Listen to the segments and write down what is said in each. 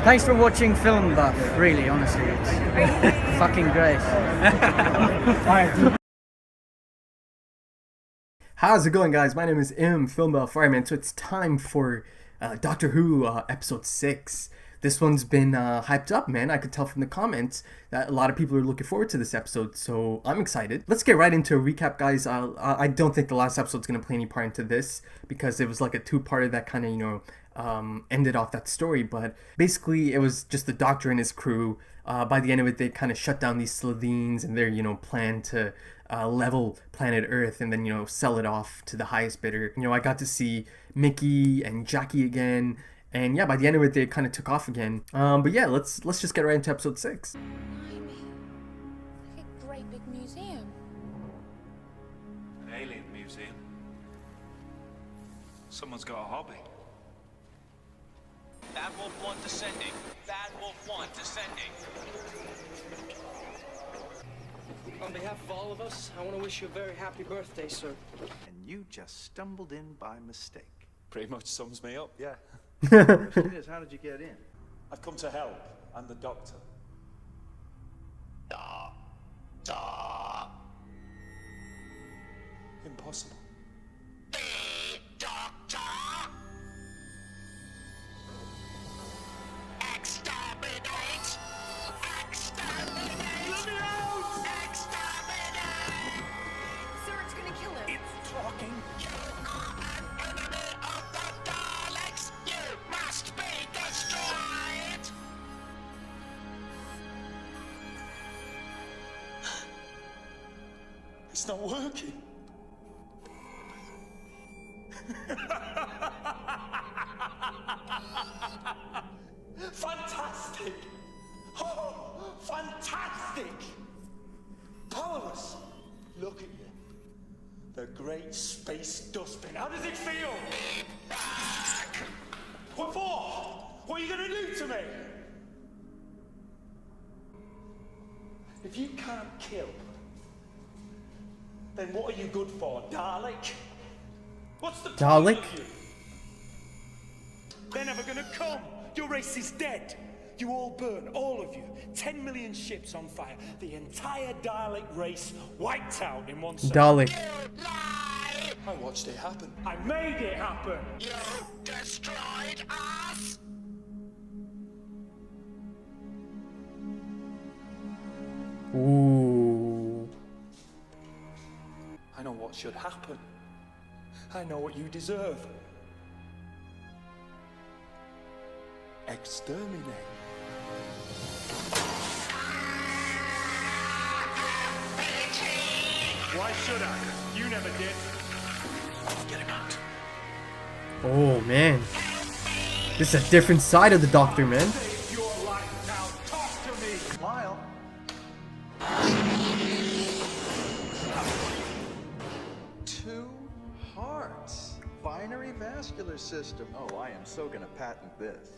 Thanks for watching Film Buff, really, honestly. It's fucking great. How's it going, guys? My name is Film Buff Fireman, so it's time for Doctor Who episode 6. This one's been hyped up, man. I could tell from the comments that a lot of people are looking forward to this episode, so I'm excited. Let's get right into a recap, guys. I don't think the last episode's going to play any part into this because it was like a two-parter that kind of, ended off that story. But basically, it was just the Doctor and his crew. By the end of it, they kind of shut down these Slovene and their, plan to level planet Earth and then, sell it off to the highest bidder. I got to see Mickey and Jackie again. And yeah, by the end of it, they kind of took off again. But yeah, let's just get right into episode 6. Blimey. Like a great big museum. An alien museum. Someone's got a hobby. Bad Wolf 1 descending. Bad Wolf 1 descending. On behalf of all of us, I want to wish you a very happy birthday, sir. And you just stumbled in by mistake. Pretty much sums me up, yeah. Question is, how did you get in? I've come to help. I'm the doctor. Impossible. Sir, it's gonna kill him. It's talking. You are an enemy of the Daleks. You must be destroyed. It's not working. Fantastic! Oh, fantastic! Powerless! Look at you. The great space dustbin. How does it feel? What for? What are you gonna do to me? If you can't kill, then what are you good for, Dalek? What's the point Dalek? of you? They're never gonna come. Your race is dead. You all burn, all of you. 10 million ships on fire. The entire Dalek race wiped out in one second. Dalek. You lie. I watched it happen. I made it happen. You destroyed us. Ooh. I know what should happen. I know what you deserve. Exterminate. Why should I? You never did. Get him out. Oh, man. This is a different side of the Doctor, man. Save your life now. Talk to me. Smile. Two hearts. Binary vascular system. Oh, I am so gonna patent this.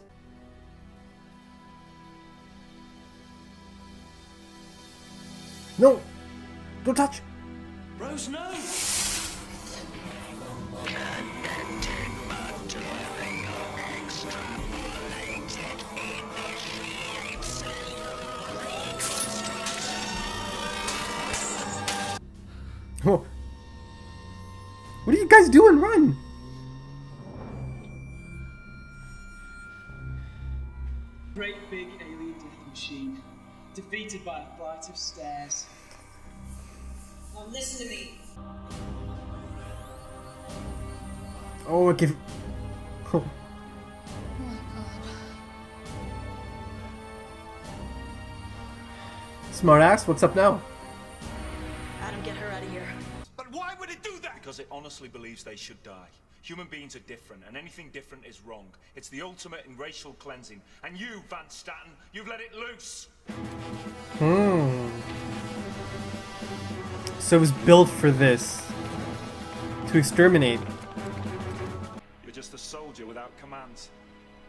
No! Don't touch! Rose, no. Oh. What are you guys doing? Run! Great big alien death machine, defeated by a flight of stairs. Now listen to me. Oh, okay. Oh. Smartass, what's up now? Adam, get her out of here. But why would it do that? Because it honestly believes they should die. Human beings are different, and anything different is wrong. It's the ultimate in racial cleansing. And you, Van Statten, you've let it loose. So it was built for this. To exterminate. You're just a soldier without commands.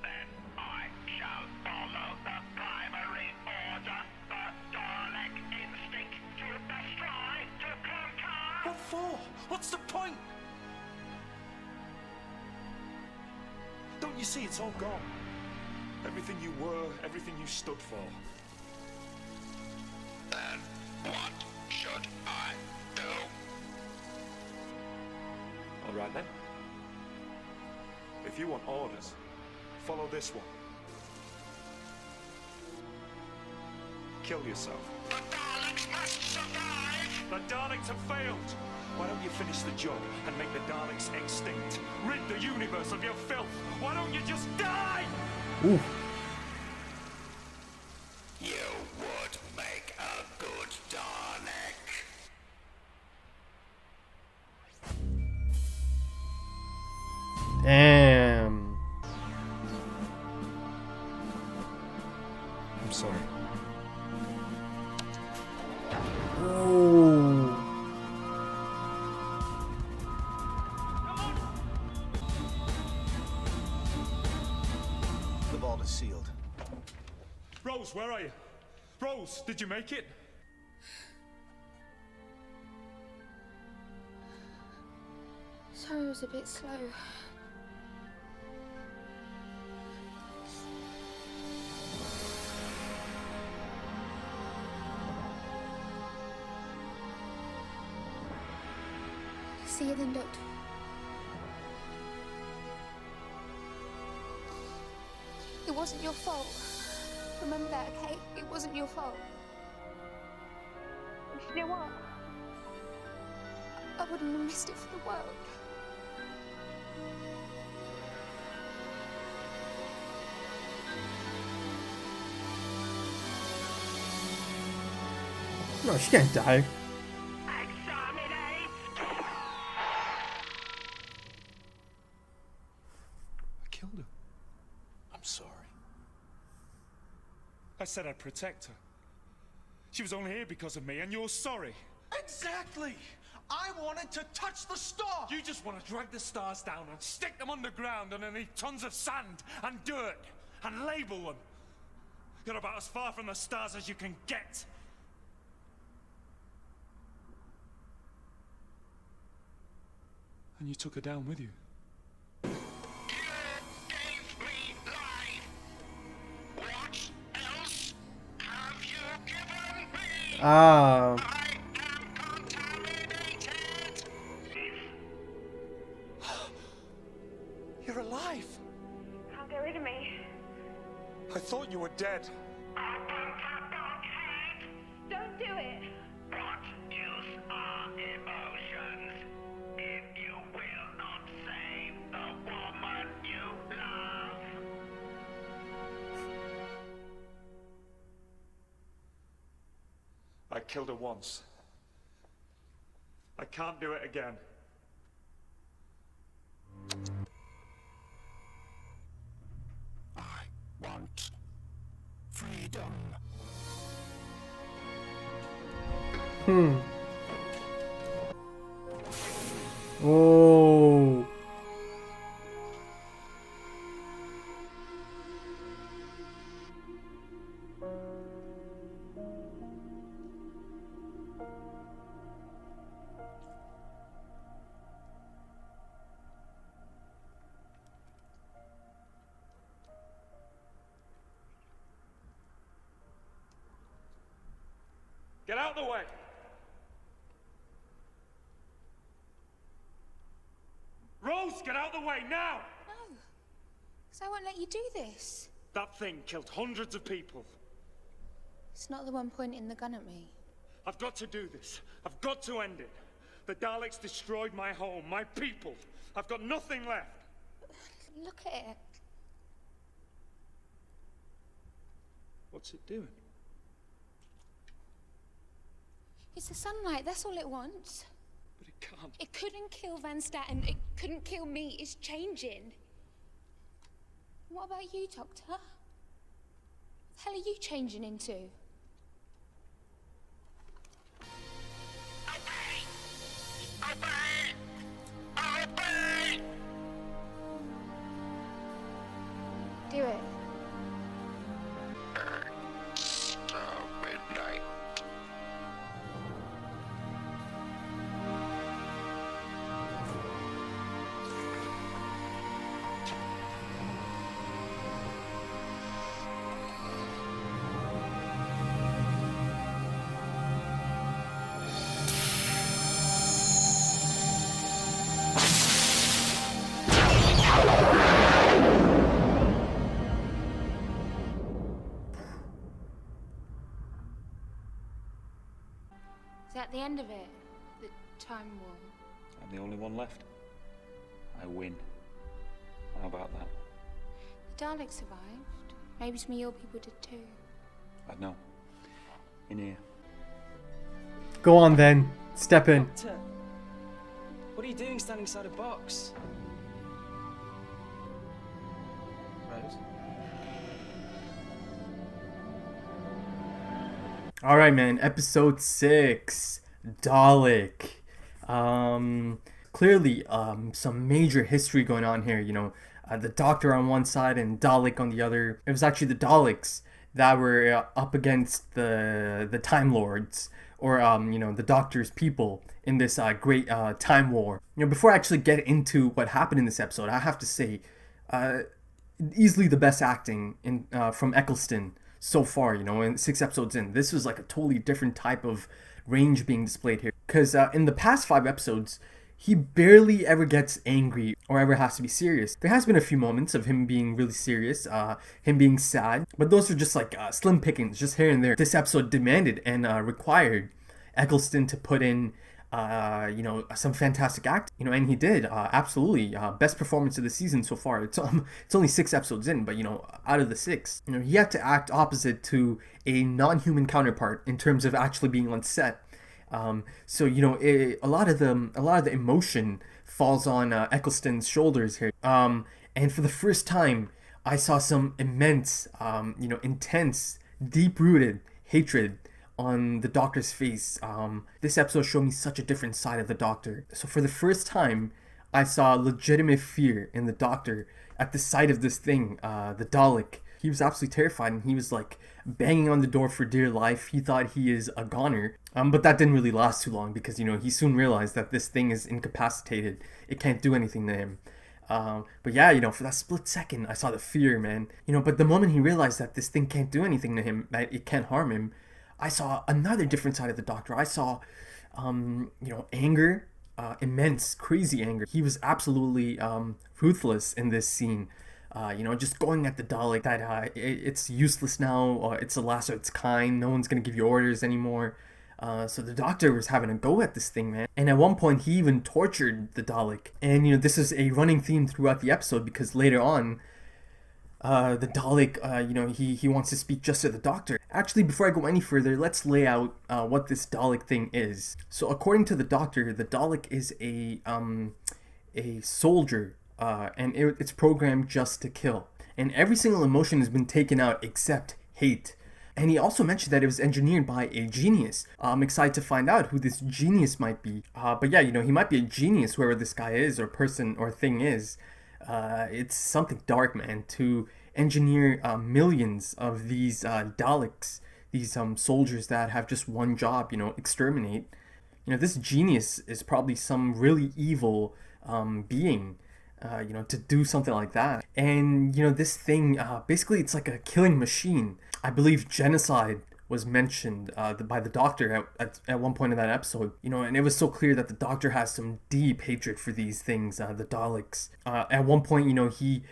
Then I shall follow the primary order. The Dalek instinct to destroy, to conquer. What for? What's the point? Don't you see it's all gone? Everything you were, everything you stood for. Then what should I do? All right then. If you want orders, follow this one. Kill yourself. The Daleks must survive! The Daleks have failed! Why don't you finish the job and make the Daleks extinct? Rid the universe of your filth! Why don't you just die? Ooh. You would make a good Dalek. Damn. I'm sorry. Oh. The vault is sealed. Rose, where are you? Rose, did you make it? Sorry, I was a bit slow. See you then, Doctor. It wasn't your fault. Remember that, okay? It wasn't your fault. You know what? I wouldn't have missed it for the world. No, she can't die. I killed her. I'm sorry. I said I'd protect her. She was only here because of me, and you're sorry. Exactly! I wanted to touch the star! You just want to drag the stars down and stick them underground underneath tons of sand and dirt and label them. You're about as far from the stars as you can get. And you took her down with you. You gave me life. What else have you given me? Ah. I am contaminated. You're alive. Can't get rid of me. I thought you were dead. Don't do it. What use are emotions if you will not save the woman you love? I killed her once. I can't do it again. I want freedom. Oh. Get out of the way! Rose, get out of the way now! No, because I won't let you do this. That thing killed hundreds of people. It's not the one pointing the gun at me. I've got to do this. I've got to end it. The Daleks destroyed my home, my people. I've got nothing left. Look at it. What's it doing? It's the sunlight, that's all it wants. But it can't. It couldn't kill Van Staten. It couldn't kill me. It's changing. What about you, Doctor? What the hell are you changing into? Obey! Obey! Do it. Midnight. Is that the end of it? The time war? I'm the only one left. I win. How about that? The Dalek survived. Maybe some of your people did too. I know. In here. Go on then. Step in. Doctor, what are you doing standing inside a box? Rose? Alright, man. Episode 6. Dalek. Clearly, some major history going on here, you know. The Doctor on one side and Dalek on the other. It was actually the Daleks that were up against the Time Lords, or you know, the Doctor's people in this great time war. You know, before I actually get into what happened in this episode, I have to say, easily the best acting in from Eccleston so far. You know, in 6 episodes in, this was like a totally different type of range being displayed here. Because in the past 5 episodes, he barely ever gets angry or ever has to be serious. There has been a few moments of him being really serious, him being sad, but those are just like slim pickings, just here and there. This episode demanded and required Eccleston to put in, you know, some fantastic acting, you know, and he did, absolutely. Best performance of the season so far. It's only 6 episodes in, but, you know, out of the 6, you know, he had to act opposite to a non-human counterpart in terms of actually being on set. So, you know, a lot of the emotion falls on Eccleston's shoulders here. And for the first time, I saw some immense, you know, intense, deep-rooted hatred on the Doctor's face. This episode showed me such a different side of the Doctor. So for the first time, I saw legitimate fear in the Doctor at the sight of this thing, the Dalek. He was absolutely terrified, and he was like banging on the door for dear life. He thought he is a goner. But that didn't really last too long, because, you know, he soon realized that this thing is incapacitated. It can't do anything to him. But yeah, you know, for that split second, I saw the fear, man. You know, but the moment he realized that this thing can't do anything to him, that it can't harm him, I saw another different side of the Doctor. I saw, you know, anger, immense, crazy anger. He was absolutely ruthless in this scene. You know, just going at the Dalek, that it's useless now, it's the last of its kind, no one's gonna give you orders anymore. So the Doctor was having a go at this thing, man. And at one point, he even tortured the Dalek. And, you know, this is a running theme throughout the episode, because later on, the Dalek, you know, he wants to speak just to the Doctor. Actually, before I go any further, let's lay out what this Dalek thing is. So according to the Doctor, the Dalek is a soldier, and it's programmed just to kill. And every single emotion has been taken out except hate. And he also mentioned that it was engineered by a genius. I'm excited to find out who this genius might be. But yeah, you know, he might be a genius, whoever this guy is, or person, or thing is. It's something dark, man, to engineer millions of these Daleks, these soldiers that have just one job, you know, exterminate. You know, this genius is probably some really evil being, you know, to do something like that. And, you know, this thing, basically it's like a killing machine. I believe genocide was mentioned by the Doctor at one point in that episode. You know, and it was so clear that the Doctor has some deep hatred for these things, the Daleks. At one point, you know, he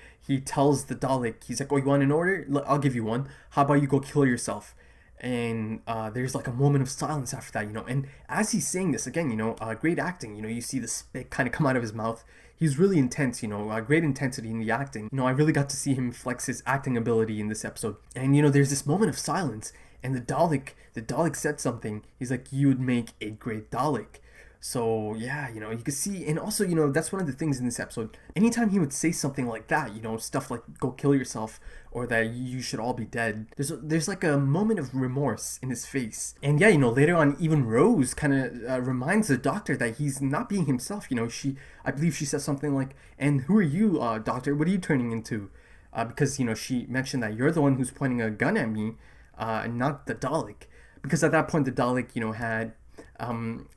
tells the Dalek, he's like, oh, you want an order? I'll give you one. How about you go kill yourself? And there's like a moment of silence after that, you know. And as he's saying this, again, you know, great acting. You know, you see the spit kind of come out of his mouth. He's really intense, you know, great intensity in the acting. You know, I really got to see him flex his acting ability in this episode. And, you know, there's this moment of silence, and the Dalek said something. He's like, you would make a great Dalek. So, yeah, you know, you can see, and also, you know, that's one of the things in this episode. Anytime he would say something like that, you know, stuff like, go kill yourself, or that you should all be dead, there's like a moment of remorse in his face. And yeah, you know, later on, even Rose kind of reminds the Doctor that he's not being himself. You know, I believe she says something like, and who are you, Doctor? What are you turning into? Because, you know, she mentioned that you're the one who's pointing a gun at me, and not the Dalek. Because at that point, the Dalek, you know, had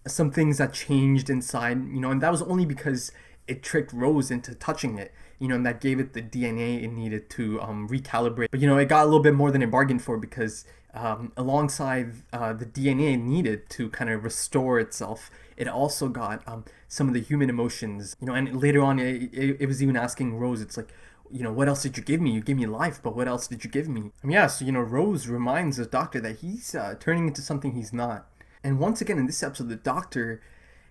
some things that changed inside, you know, and that was only because it tricked Rose into touching it, you know, and that gave it the DNA it needed to recalibrate. But, you know, it got a little bit more than it bargained for, because alongside the DNA needed to kind of restore itself, it also got some of the human emotions, you know. And later on, it was even asking Rose, it's like, you know, what else did you give me? You gave me life, but what else did you give me? Yeah, so, you know, Rose reminds the Doctor that he's turning into something he's not. And once again in this episode, the Doctor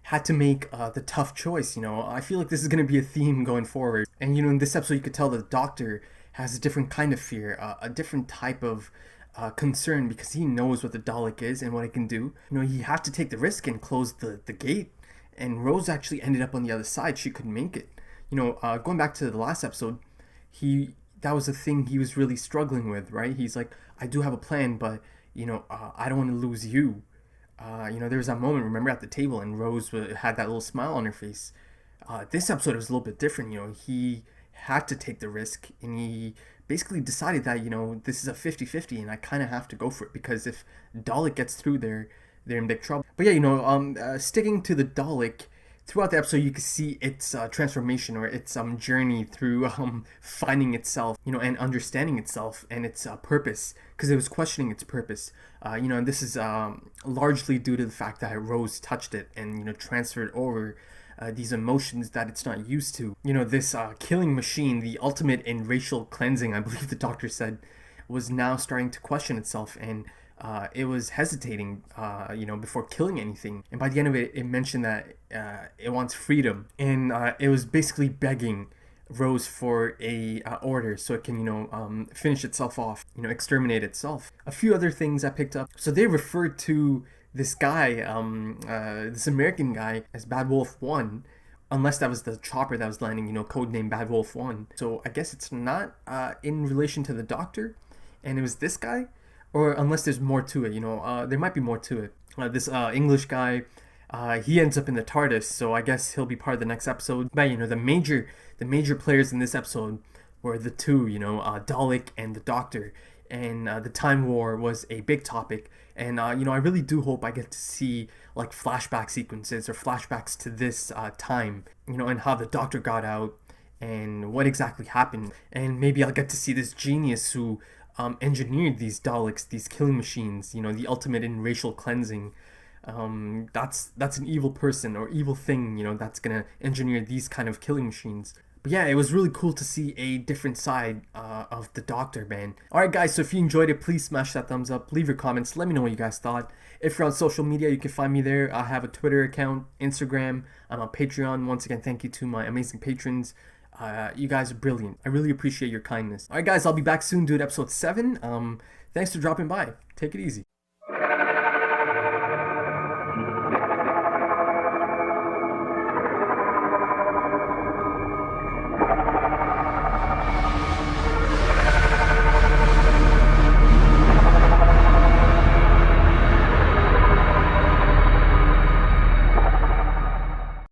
had to make the tough choice. You know, I feel like this is going to be a theme going forward. And you know, in this episode, you could tell the Doctor has a different kind of fear, a different type of concern, because he knows what the Dalek is and what it can do. You know, he had to take the risk and close the gate. And Rose actually ended up on the other side. She couldn't make it. You know, going back to the last episode, that was the thing he was really struggling with, right? He's like, I do have a plan, but you know, I don't want to lose you. You know, there was that moment, remember, at the table, and Rose had that little smile on her face. This episode was a little bit different. You know, he had to take the risk, and he basically decided that, you know, this is a 50-50, and I kind of have to go for it, because if Dalek gets through there, they're in big trouble. But yeah, you know, sticking to the Dalek, throughout the episode, you can see its transformation, or its journey through finding itself, you know, and understanding itself and its purpose, because it was questioning its purpose. You know, and this is largely due to the fact that Rose touched it and, you know, transferred over these emotions that it's not used to. You know, this killing machine, the ultimate in racial cleansing, I believe the Doctor said, was now starting to question itself, and it was hesitating, you know, before killing anything. And by the end of it, it mentioned that it wants freedom, and it was basically begging Rose for a order so it can, you know, finish itself off, you know, exterminate itself. A few other things I picked up. So they referred to this guy, this American guy, as Bad Wolf 1, unless that was the chopper that was landing, you know, codename Bad Wolf 1. So I guess it's not in relation to the Doctor, and it was this guy, or unless there's more to it, you know, there might be more to it. This English guy, he ends up in the TARDIS, so I guess he'll be part of the next episode. But you know, the major players in this episode were the two, you know, Dalek and the Doctor, and the Time War was a big topic. And you know, I really do hope I get to see like flashback sequences or flashbacks to this time, you know, and how the Doctor got out and what exactly happened. And maybe I'll get to see this genius who engineered these Daleks, these killing machines, you know, the ultimate in racial cleansing. That's an evil person or evil thing, you know, that's gonna engineer these kind of killing machines. But yeah, it was really cool to see a different side of the Doctor, man. Alright guys, so if you enjoyed it, please smash that thumbs up, leave your comments, let me know what you guys thought. If you're on social media, you can find me there. I have a Twitter account, Instagram, I'm on Patreon. Once again, thank you to my amazing patrons. You guys are brilliant. I really appreciate your kindness. Alright guys, I'll be back soon, dude, episode 7. Thanks for dropping by. Take it easy.